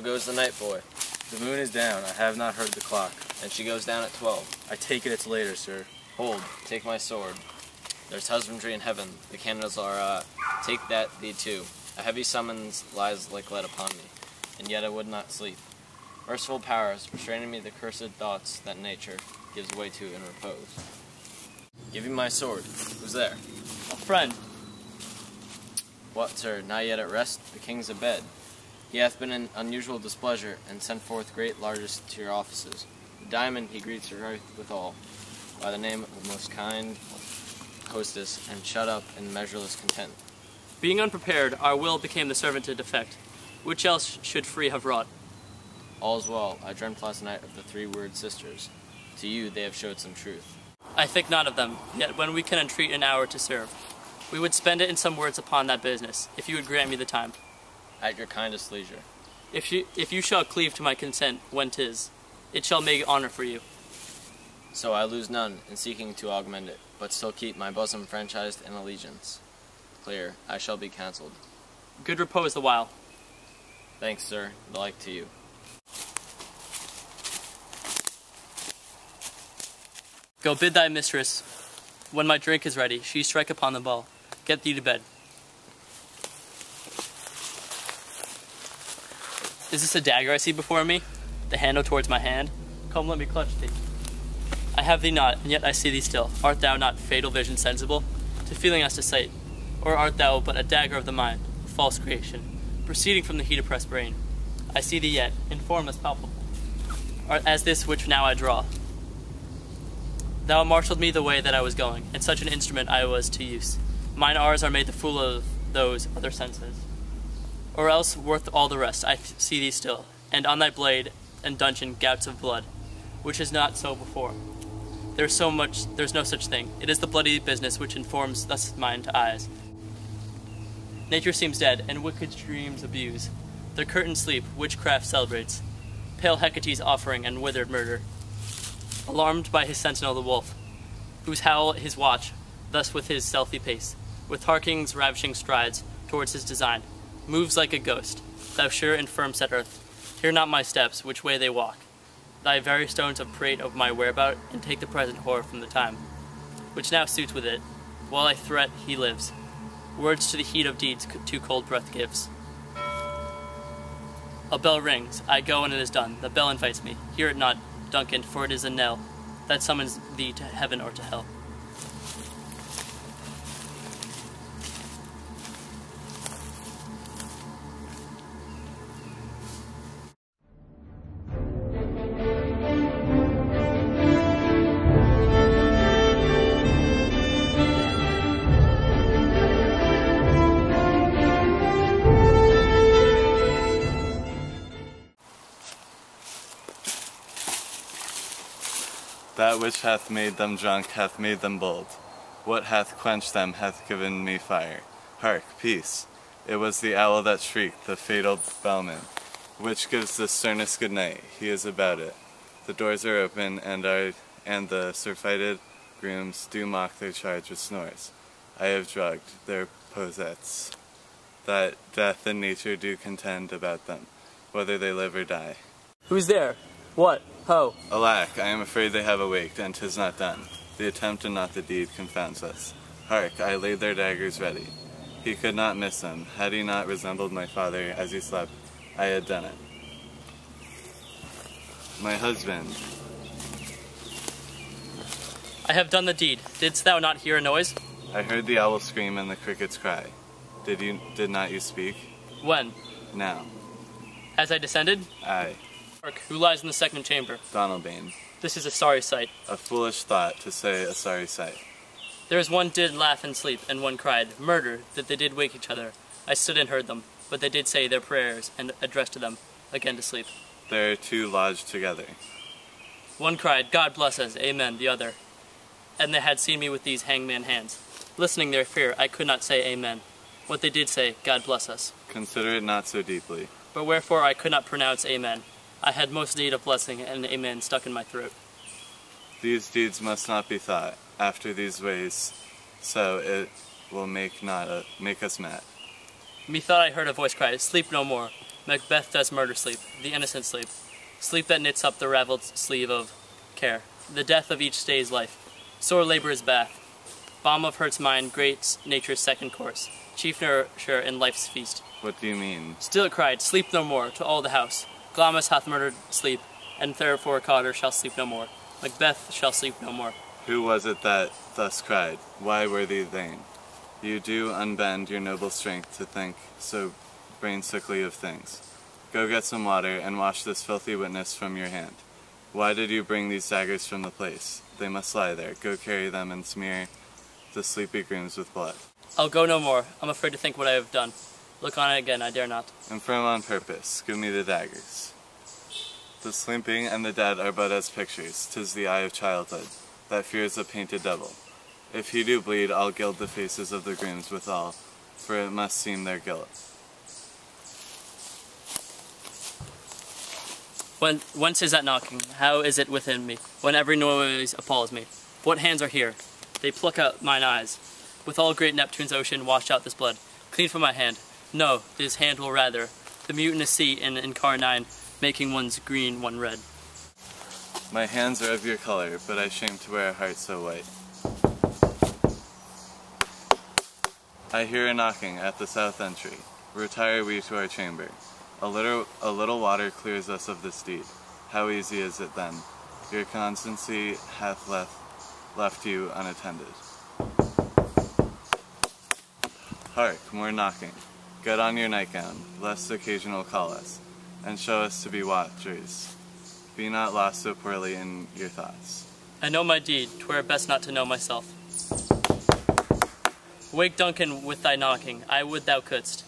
goes the night, boy? The moon is down. I have not heard the clock. And she goes down at 12. I take it it's later, sir. Hold, take my sword. There's husbandry in heaven. The candles are, take that thee too. A heavy summons lies like lead upon me, and yet I would not sleep. Merciful powers, restraining me the cursed thoughts that nature gives way to in repose. Give me my sword. Who's there? A friend. What, sir, not yet at rest? The king's abed. He hath been in unusual displeasure, and sent forth great largesse to your offices. The diamond he greets her withal, by the name of the most kind hostess, and shut up in measureless content. Being unprepared, our will became the servant to defect. Which else should free have wrought? All's well. I dreamt last night of the 3 word sisters. To you they have showed some truth. I think not of them, yet when we can entreat an hour to serve, we would spend it in some words upon that business, if you would grant me the time. At your kindest leisure. If you shall cleave to my consent when 'tis, it shall make honor for you. So I lose none in seeking to augment it, but still keep my bosom franchised in allegiance. Clear, I shall be cancelled. Good repose the while. Thanks, sir. The like to you. Go bid thy mistress, when my drink is ready, she strike upon the ball. Get thee to bed. Is this a dagger I see before me? The handle towards my hand? Come, let me clutch thee. I have thee not, and yet I see thee still. Art thou not fatal vision sensible, to feeling as to sight? Or art thou but a dagger of the mind, false creation, proceeding from the heat oppressed brain? I see thee yet, in form as palpable, art as this which now I draw. Thou marshalled me the way that I was going, and such an instrument I was to use. Mine hours are made the fool of those other senses. Or else, worth all the rest, I see thee still, and on thy blade and dungeon gouts of blood, which is not so before. There's no such thing. It is the bloody business which informs thus mind to eyes. Nature seems dead, and wicked dreams abuse. Their curtained sleep, witchcraft celebrates. Pale Hecate's offering and withered murder. Alarmed by his sentinel the wolf, whose howl his watch, thus with his stealthy pace, with harking's ravishing strides towards his design, moves like a ghost, thou sure and firm set earth, hear not my steps, which way they walk. Thy very stones have prate of my whereabout, and take the present horror from the time, which now suits with it, while I threat he lives. Words to the heat of deeds too cold breath gives. A bell rings, I go and it is done, the bell invites me, hear it not, Duncan, for it is a knell that summons thee to heaven or to hell. That which hath made them drunk hath made them bold. What hath quenched them hath given me fire. Hark, peace! It was the owl that shrieked, the fatal bellman, which gives the sternest good night. He is about it. The doors are open, and the surfeited grooms do mock their charge with snores. I have drugged their possets, that death and nature do contend about them, whether they live or die. Who's there? What? Ho! Alack, I am afraid they have awaked, and 'tis not done. The attempt and not the deed confounds us. Hark, I laid their daggers ready. He could not miss them. Had he not resembled my father as he slept, I had done it. My husband. I have done the deed. Didst thou not hear a noise? I heard the owl scream and the crickets cry. Did not you speak? When? Now. As I descended? Aye. Hark, who lies in the second chamber? Donalbain. This is a sorry sight. A foolish thought to say a sorry sight. There is one did laugh and sleep, and one cried, murder, that they did wake each other. I stood and heard them, but they did say their prayers, and addressed to them, again to sleep. There are two lodged together. One cried, God bless us, amen, the other. And they had seen me with these hangman hands. Listening their fear, I could not say amen. What they did say, God bless us. Consider it not so deeply. But wherefore I could not pronounce amen. I had most need of blessing, and amen stuck in my throat. These deeds must not be thought after these ways, so it will make us mad. Methought I heard a voice cry, sleep no more. Macbeth does murder sleep, the innocent sleep. Sleep that knits up the raveled sleeve of care. The death of each day's life. Sore labor is bath. Balm of hurt's mind, great nature's second course. Chief nourisher in life's feast. What do you mean? Still it cried, sleep no more, to all the house. Glamis hath murdered sleep, and therefore Cotter shall sleep no more. Macbeth shall sleep no more. Who was it that thus cried? Why, worthy Thane? You do unbend your noble strength to think so brain-sickly of things. Go get some water, and wash this filthy witness from your hand. Why did you bring these daggers from the place? They must lie there. Go carry them and smear the sleepy grooms with blood. I'll go no more. I'm afraid to think what I have done. Look on it again, I dare not. Infirm on purpose, give me the daggers. The sleeping and the dead are but as pictures. 'Tis the eye of childhood, that fears a painted devil. If he do bleed, I'll gild the faces of the grooms withal, for it must seem their guilt. Whence is that knocking? How is it within me, when every noise appalls me? What hands are here? They pluck out mine eyes. With all great Neptune's ocean, wash out this blood. Clean from my hand. No, his hand will rather. The mutinous sea in incarnine, making one's green, one red. My hands are of your color, but I shame to wear a heart so white. I hear a knocking at the south entry. Retire we to our chamber. A little water clears us of this deed. How easy is it then? Your constancy hath left you unattended. Hark, more knocking. Get on your nightgown, lest occasion will call us, and show us to be watchers. Be not lost so poorly in your thoughts. I know my deed, 'twere best not to know myself. Wake Duncan with thy knocking, I would thou couldst.